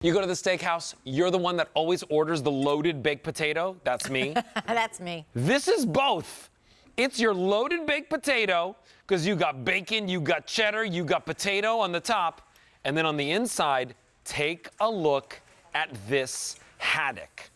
You go to the steakhouse, you're the one that always orders the loaded baked potato. That's me. That's me. This is both. It's your loaded baked potato because you got bacon, you got cheddar, you got potato on the top. And then on the inside, take a look at this Haddock.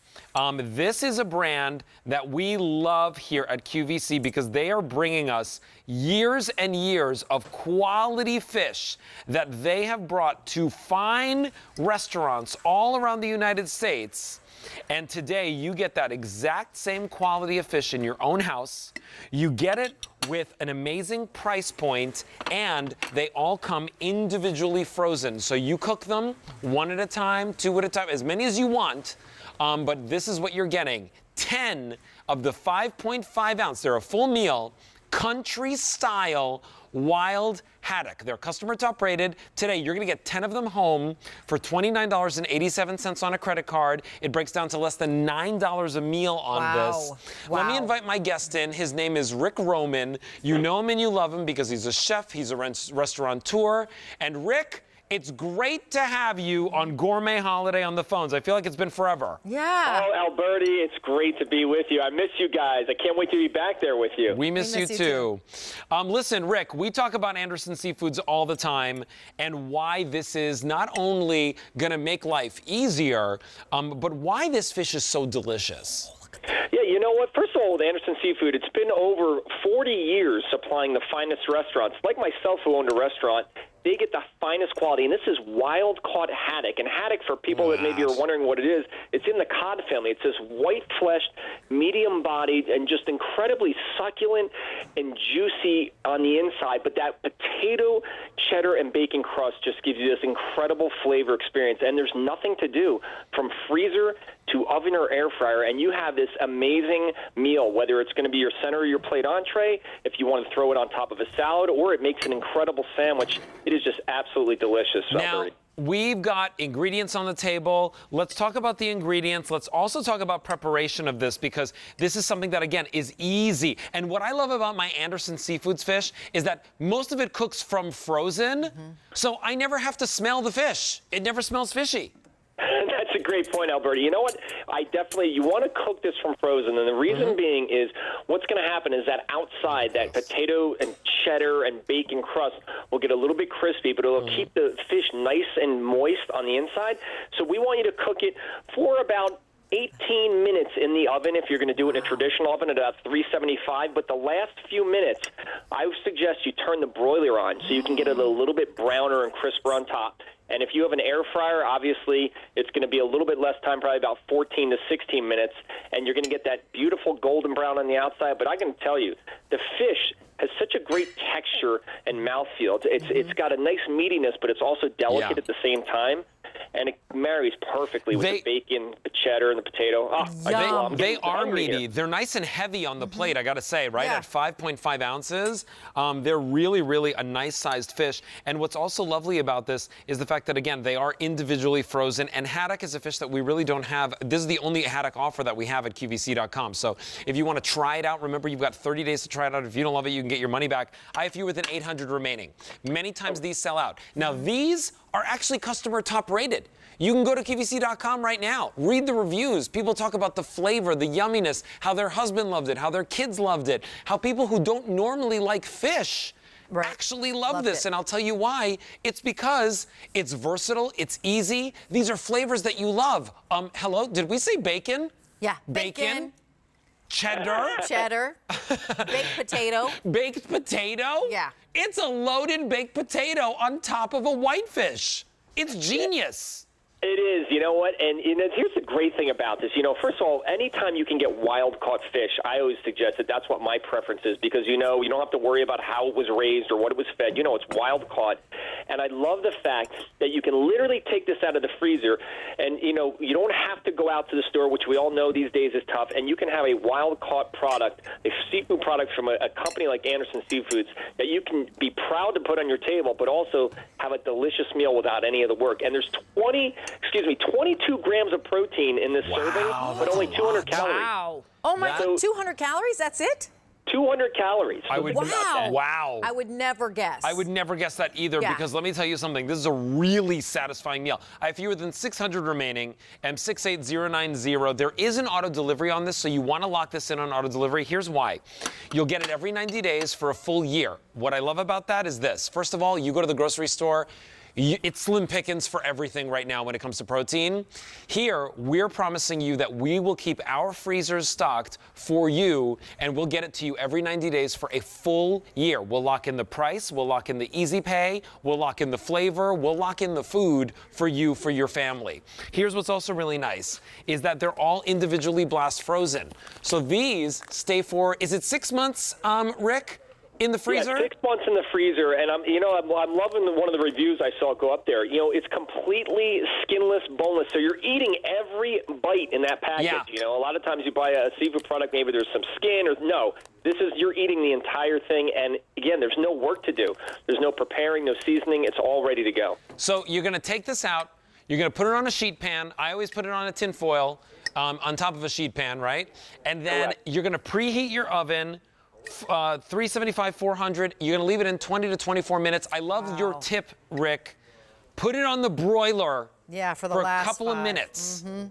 This is a brand that we love here at QVC because they are bringing us years and years of quality fish that they have brought to fine restaurants all around the United States. And today you get that exact same quality of fish in your own house. You get it with an amazing price point, and they all come individually frozen. So you cook them one at a time, two at a time, as many as you want. But this is what you're getting. 10 of the 5.5 ounce, they're a full meal, country style wild haddock. They're customer top rated. Today, you're gonna get 10 of them home for $29.87 on a credit card. It breaks down to less than $9 a meal on this. Wow. Let me invite my guest in. His name is Rick Roman. You know him and you love him because he's a chef, he's a restaurateur. And Rick, it's great to have you on Gourmet Holiday on the phones. I feel like it's been forever. Yeah. Oh, Alberti, it's great to be with you. I miss you guys. I can't wait to be back there with you. We miss you too. Listen, Rick, we talk about Anderson Seafoods all the time and why this is not only going to make life easier, but why this fish is so delicious. Yeah, you know what? First of all, with Anderson Seafood, it's been over 40 years supplying the finest restaurants. Like myself, who owned a restaurant, they get the finest quality, and this is wild-caught haddock. And haddock, for people that maybe are wondering what it is, it's in the cod family. It's this white-fleshed, medium-bodied, and just incredibly succulent and juicy on the inside. But that potato, cheddar, and bacon crust just gives you this incredible flavor experience. And there's nothing to do from freezer to oven or air fryer, and you have this amazing meal, whether it's going to be your center or your plate entree, if you want to throw it on top of a salad, or it makes an incredible sandwich. It is just absolutely delicious. Now, we've got ingredients on the table. Let's talk about the ingredients. Let's also talk about preparation of this because this is something that, again, is easy. And what I love about my Anderson Seafoods fish is that most of it cooks from frozen, so I never have to smell the fish. It never smells fishy. That's a great point, Alberti. You know what? You want to cook this from frozen, and the reason being is what's going to happen is that outside, that potato and cheddar and bacon crust will get a little bit crispy, but it'll keep the fish nice and moist on the inside. So we want you to cook it for about 18 minutes in the oven if you're going to do it in a traditional oven at about 375. But the last few minutes, I would suggest you turn the broiler on so you can get it a little bit browner and crisper on top. And if you have an air fryer, obviously, it's going to be a little bit less time, probably about 14 to 16 minutes, and you're going to get that beautiful golden brown on the outside. But I can tell you, the fish has such a great texture and mouthfeel. It's got a nice meatiness, but it's also delicate at the same time. And it marries perfectly with the bacon, the cheddar, and the potato. They are meaty. Here. They're nice and heavy on the plate, I got to say, right? At 5.5 ounces. They're really, really a nice-sized fish. And what's also lovely about this is the fact that, again, they are individually frozen. And haddock is a fish that we really don't have. This is the only haddock offer that we have at QVC.com. So if you want to try it out, remember, you've got 30 days to try it out. If you don't love it, you can get your money back. I have fewer than 800 remaining. Many times these sell out. Now, these are actually customer top rated. You can go to QVC.com right now. Read the reviews. People talk about the flavor, the yumminess, how their husband loved it, how their kids loved it, how people who don't normally like fish actually love this. And I'll tell you why. It's because it's versatile, it's easy. These are flavors that you love. Hello, did we say bacon? Yeah. Bacon. Cheddar. Cheddar. Baked potato. Baked potato? Yeah. It's a loaded baked potato on top of a whitefish. It's genius. It is, you know what, and here's the great thing about this. First of all, anytime you can get wild-caught fish, I always suggest that that's what my preference is because, you don't have to worry about how it was raised or what it was fed. It's wild-caught. And I love the fact that you can literally take this out of the freezer and, you don't have to go out to the store, which we all know these days is tough, and you can have a wild-caught product, a seafood product from a company like Anderson Seafoods that you can be proud to put on your table, but also have a delicious meal without any of the work. And there's 22 grams of protein in this serving, but only 200 calories. Wow. Oh, my God, 200 calories? That's it? 200 calories. I would. Think about that. Wow. I would never guess. I would never guess that either, Yeah. because let me tell you something. This is a really satisfying meal. I have fewer than 600 remaining. M68090. There is an auto delivery on this, so you want to lock this in on auto delivery. Here's why. You'll get it every 90 days for a full year. What I love about that is this. First of all, you go to the grocery store. It's slim pickings for everything right now when it comes to protein. Here, we're promising you that we will keep our freezers stocked for you, and we'll get it to you every 90 days for a full year. We'll lock in the price, we'll lock in the easy pay, we'll lock in the flavor, we'll lock in the food for you, for your family. Here's what's also really nice, is that they're all individually blast frozen. So these stay for, is it 6 months, Rick? In the freezer? Yeah, 6 months in the freezer, and I'm loving one of the reviews I saw go up there. It's completely skinless, boneless, so you're eating every bite in that package. Yeah. A lot of times you buy a seafood product, maybe there's some skin, or no. You're eating the entire thing, and again, there's no work to do. There's no preparing, no seasoning. It's all ready to go. So you're going to take this out. You're going to put it on a sheet pan. I always put it on a tin foil on top of a sheet pan, right? And then Correct. you're going to preheat your oven. 375, 400. You're gonna leave it in 20 to 24 minutes. I love your tip, Rick. Put it on the broiler. Yeah, for the for last a couple of 5. minutes. Mm-hmm.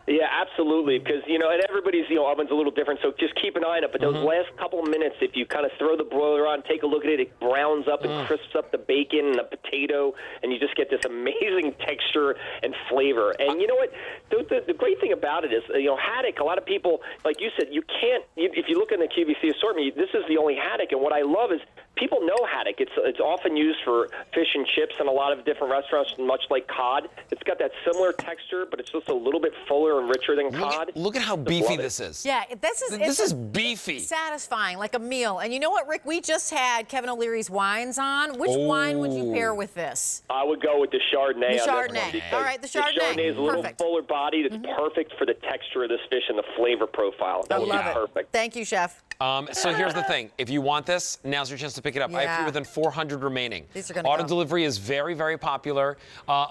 Yeah, absolutely, because, and everybody's, oven's a little different, so just keep an eye on it. But those last couple of minutes, if you kind of throw the broiler on, take a look at it, it browns up and crisps up the bacon and the potato, and you just get this amazing texture and flavor. And you know what? The great thing about it is, haddock, a lot of people, like you said, you can't, if you look in the QVC assortment, this is the only haddock. And what I love is people know haddock. It's often used for fish and chips in a lot of different restaurants, much like cod. It's got that similar texture, but it's just a little bit fuller and richer than cod. Look at how beefy this is. Yeah, this is beefy. Satisfying, like a meal. And you know what, Rick? We just had Kevin O'Leary's wines on. Which wine would you pair with this? I would go with the Chardonnay. The on this one Chardonnay. because All right, the Chardonnay. The Chardonnay is a little Perfect. fuller bodied. It's perfect for the texture of this fish and the flavor profile. That would be Love it. perfect. Thank you, Chef. So here's the thing. If you want this, now's your chance to pick it up. I have Yeah. fewer than 400 remaining. These are gonna Auto go. delivery is very, very popular.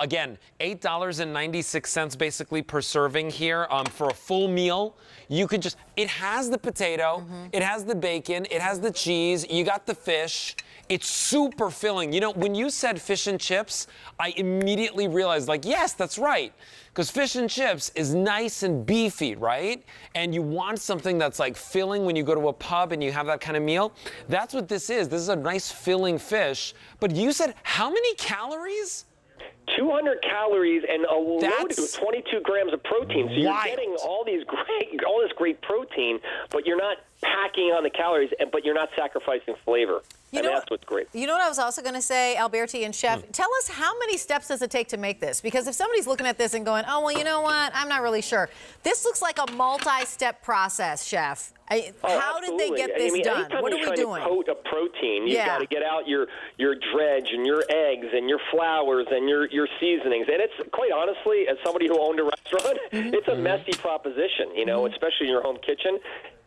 Again, $8.96 basically per serving here for a full meal. You could just, it has the potato, it has the bacon, it has the cheese, you got the fish. It's super filling. When you said fish and chips, I immediately realized, yes, that's right. Because fish and chips is nice and beefy, right? And you want something that's filling when you go to a pub and you have that kind of meal. That's what this is. This is a nice filling fish. But you said how many calories? 200 calories and a load That's of 22 grams of protein. So you're wild. getting all this great protein, but you're not packing on the calories, but you're not sacrificing flavor. You And know that's what- what's great. You know what I was also going to say, Alberti and Chef? Tell us how many steps does it take to make this? Because if somebody's looking at this and going, oh, well, you know what? I'm not really sure. This looks like a multi-step process, Chef. How did they Absolutely. get this done? Anytime What are you're we trying doing? to coat a protein, you've Yeah. got to get out your dredge and your eggs and your flours and your seasonings. And it's quite honestly, as somebody who owned a restaurant, it's a messy proposition, especially in your home kitchen.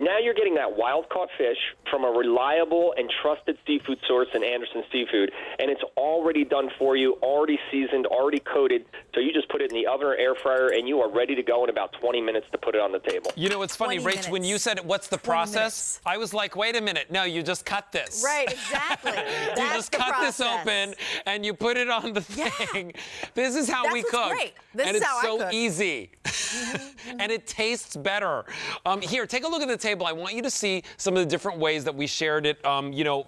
Now you're getting that wild-caught fish from a reliable and trusted seafood source in Anderson Seafood, and it's already done for you, already seasoned, already coated, so you just put it in the oven or air fryer, and you are ready to go in about 20 minutes to put it on the table. It's funny, 20 Rach, when minutes. you said what's the 20 process, minutes. I was like, wait a minute. No, you just cut this. Right, exactly. You That's just the cut this process. open and you put it on the Yeah. thing. This is how That's we what's cook. great. This and is it's how I so cook. easy. And it tastes better. Here, take a look at the table. I want you to see some of the different ways that we shared it,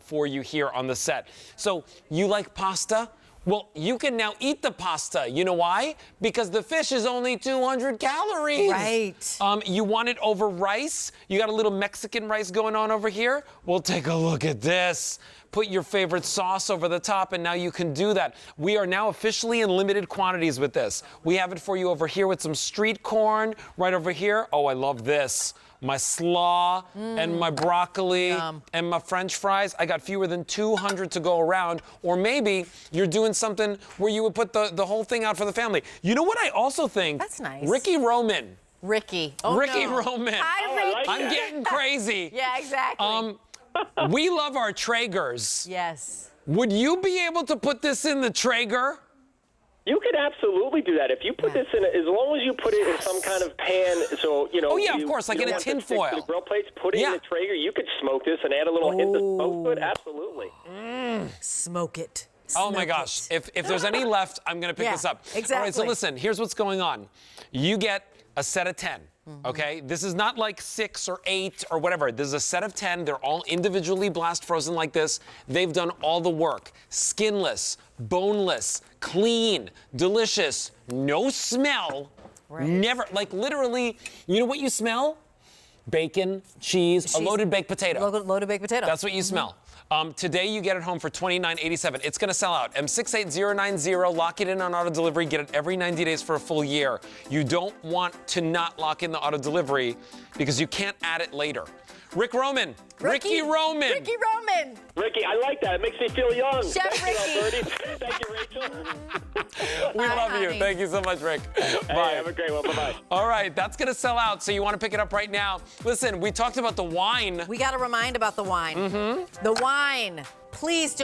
for you here on the set. So, you like pasta? Well, you can now eat the pasta. You know why? Because the fish is only 200 calories. Right. You want it over rice? You got a little Mexican rice going on over here? Well, take a look at this. Put your favorite sauce over the top, and now you can do that. We are now officially in limited quantities with this. We have it for you over here with some street corn, right over here. Oh, I love this. My slaw and my broccoli Yum. and my French fries. I got fewer than 200 to go around. Or maybe you're doing something where you would put the whole thing out for the family. You know what I also think? That's nice. Ricky Roman. Ricky. Oh, Ricky no. Roman. Hi, Oh, I Ricky. like I'm that. getting crazy. Yeah, exactly. We love our Traegers. Yes. Would you be able to put this in the Traeger? You could absolutely do that. If you put this in, as long as you put it in some kind of pan, so, you know. Oh, yeah, of course, like in a tin foil. The grill plates, put it in the Traeger. You could smoke this and add a little hint of smoke to it. Absolutely. Smoke it. Oh my Smoke gosh. it. If there's any left, I'm going to pick this up. Exactly. All right, so listen, here's what's going on. You get a set of 10. Okay, this is not like 6 or 8 or whatever. This is a set of 10. They're all individually blast frozen like this. They've done all the work. Skinless, boneless, clean, delicious, no smell. Right. Never, like literally, you know what you smell? Bacon, cheese, a loaded baked potato. Loaded baked potato. That's what you smell. Today you get it home for $29.87. It's going to sell out. M68090. Lock it in on auto delivery. Get it every 90 days for a full year. You don't want to not lock in the auto delivery because you can't add it later. Rick Roman. Ricky Roman. Ricky Roman. Ricky, I like that. It makes me feel young. Chef Thank you, Ricky. Alberti. Thank you, Rachel. We Bye, love you. honey. Thank you so much, Rick. Hey, Bye. have a great one. Bye-bye. All right, that's going to sell out, so you want to pick it up right now. Listen, we talked about the wine. We got to remind about the wine. The wine. Please